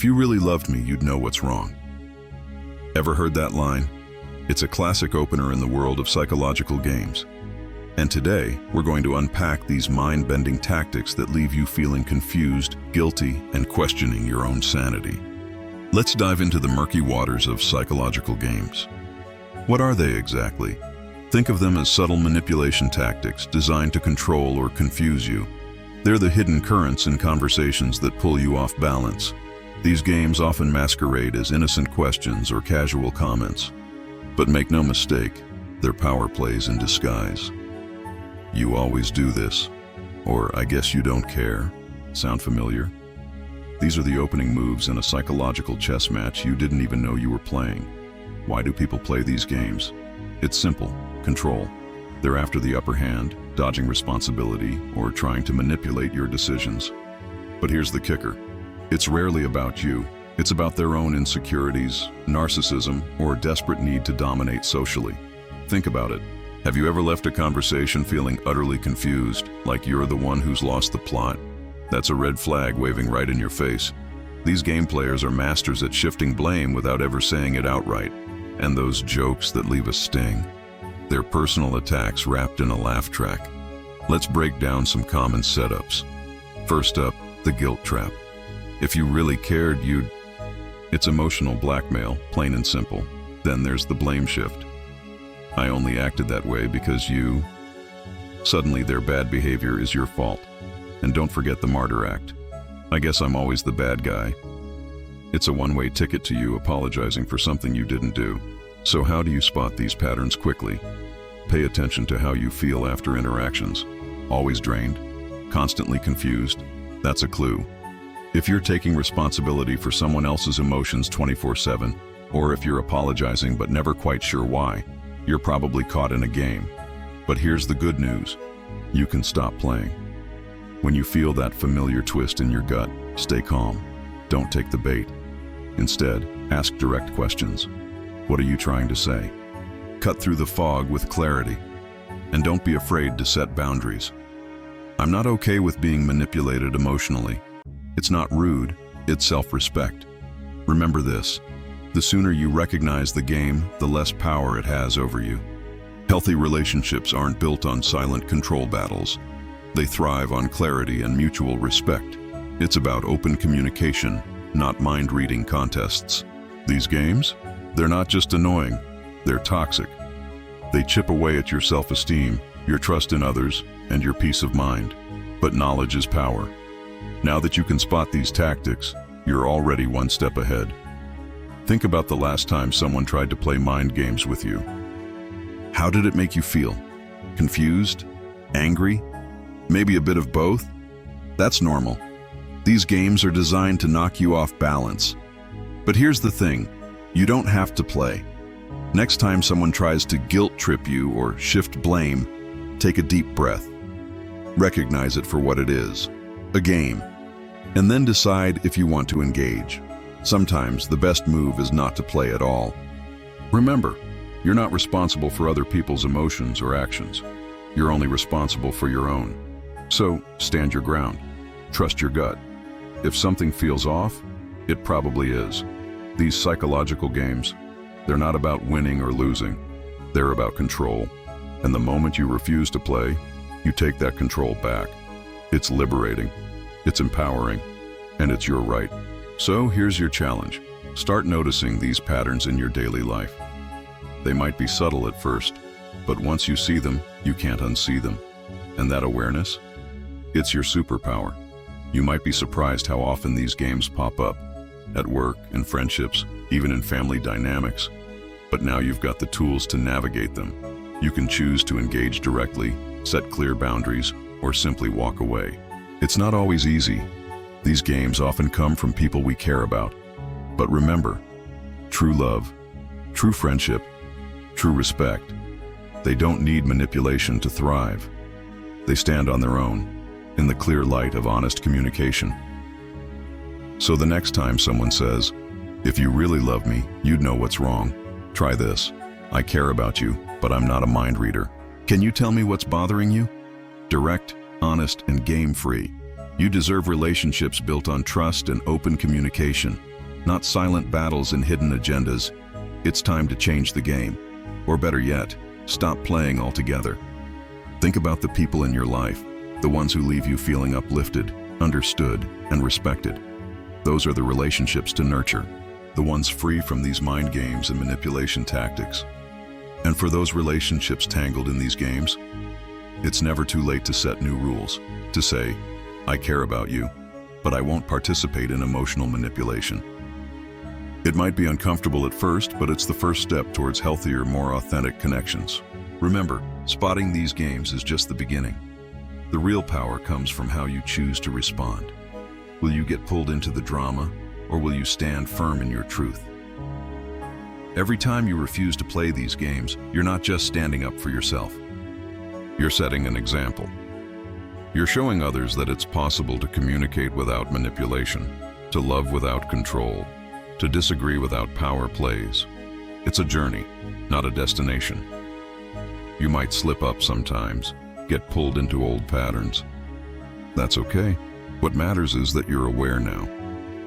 you really loved me, you'd know what's wrong. Ever heard that line? It's a classic opener in the world of psychological games. And today, we're going to unpack these mind-bending tactics that leave you feeling confused, guilty, and questioning your own sanity. Let's dive into the murky waters of psychological games. What are they exactly? Think of them as subtle manipulation tactics designed to control or confuse you. They're the hidden currents in conversations that pull you off balance. These games often masquerade as innocent questions or casual comments. But make no mistake, they're power plays in disguise. You always do this, or I guess you don't care. Sound familiar? These are the opening moves in a psychological chess match you didn't even know you were playing. Why do people play these games? It's simple: control. They're after the upper hand, dodging responsibility, or trying to manipulate your decisions. But here's the kicker. It's rarely about you. It's about their own insecurities, narcissism, or desperate need to dominate socially. Think about it. Have you ever left a conversation feeling utterly confused, like you're the one who's lost the plot? That's a red flag waving right in your face. These game players are masters at shifting blame without ever saying it outright. And those jokes that leave a sting. They're personal attacks wrapped in a laugh track. Let's break down some common setups. First up, the guilt trap. If you really cared, It's emotional blackmail, plain and simple. Then there's the blame shift. I only acted that way because you... Suddenly their bad behavior is your fault. And don't forget the martyr act. I guess I'm always the bad guy. It's a one-way ticket to you apologizing for something you didn't do. So how do you spot these patterns quickly? Pay attention to how you feel after interactions. Always drained? Constantly confused? That's a clue. If you're taking responsibility for someone else's emotions 24/7, or if you're apologizing but never quite sure why, you're probably caught in a game. But here's the good news. You can stop playing. When you feel that familiar twist in your gut, stay calm. Don't take the bait. Instead, ask direct questions. What are you trying to say? Cut through the fog with clarity. And don't be afraid to set boundaries. I'm not okay with being manipulated emotionally. It's not rude, it's self-respect. Remember this: the sooner you recognize the game, the less power it has over you. Healthy relationships aren't built on silent control battles. They thrive on clarity and mutual respect. It's about open communication, not mind-reading contests. These games? They're not just annoying, they're toxic. They chip away at your self-esteem, your trust in others, and your peace of mind. But knowledge is power. Now that you can spot these tactics, you're already one step ahead. Think about the last time someone tried to play mind games with you. How did it make you feel? Confused? Angry? Maybe a bit of both? That's normal. These games are designed to knock you off balance. But here's the thing. You don't have to play. Next time someone tries to guilt trip you or shift blame, take a deep breath. Recognize it for what it is, a game, and then decide if you want to engage. Sometimes the best move is not to play at all. Remember, you're not responsible for other people's emotions or actions. You're only responsible for your own. So stand your ground. Trust your gut. If something feels off, it probably is. These psychological games, they're not about winning or losing. They're about control. And the moment you refuse to play, you take that control back. It's liberating, it's empowering, and it's your right. So here's your challenge. Start noticing these patterns in your daily life. They might be subtle at first, but once you see them, you can't unsee them. And that awareness? It's your superpower. You might be surprised how often these games pop up. At work, in friendships, even in family dynamics. But now you've got the tools to navigate them. You can choose to engage directly, set clear boundaries, or simply walk away. It's not always easy. These games often come from people we care about. But remember, true love, true friendship, true respect, they don't need manipulation to thrive. They stand on their own, in the clear light of honest communication. So the next time someone says, "If you really love me, you'd know what's wrong," try this: "I care about you, but I'm not a mind reader. Can you tell me what's bothering you?" Direct, honest, and game-free. You deserve relationships built on trust and open communication. not silent battles and hidden agendas. It's time to change the game. Or better yet, stop playing altogether. Think about the people in your life, the ones who leave you feeling uplifted, understood, and respected. Those are the relationships to nurture, the ones free from these mind games and manipulation tactics. And for those relationships tangled in these games, it's never too late to set new rules, to say, I care about you, but I won't participate in emotional manipulation. It might be uncomfortable at first, but it's the first step towards healthier, more authentic connections. Remember, spotting these games is just the beginning. The real power comes from how you choose to respond. Will you get pulled into the drama, or will you stand firm in your truth? Every time you refuse to play these games, you're not just standing up for yourself. You're setting an example. You're showing others that it's possible to communicate without manipulation, to love without control, to disagree without power plays. It's a journey, not a destination. You might slip up sometimes, get pulled into old patterns. That's okay. What matters is that you're aware now.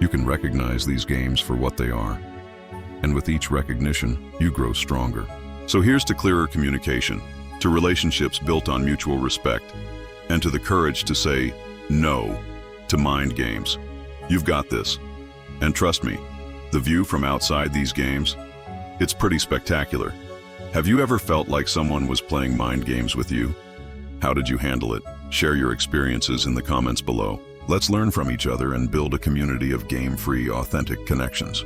You can recognize these games for what they are. And with each recognition, you grow stronger. So here's to clearer communication, to relationships built on mutual respect, and to the courage to say no to mind games. You've got this. And trust me, the view from outside these games, it's pretty spectacular. Have you ever felt like someone was playing mind games with you? How did you handle it? Share your experiences in the comments below. Let's learn from each other and build a community of game-free, authentic connections.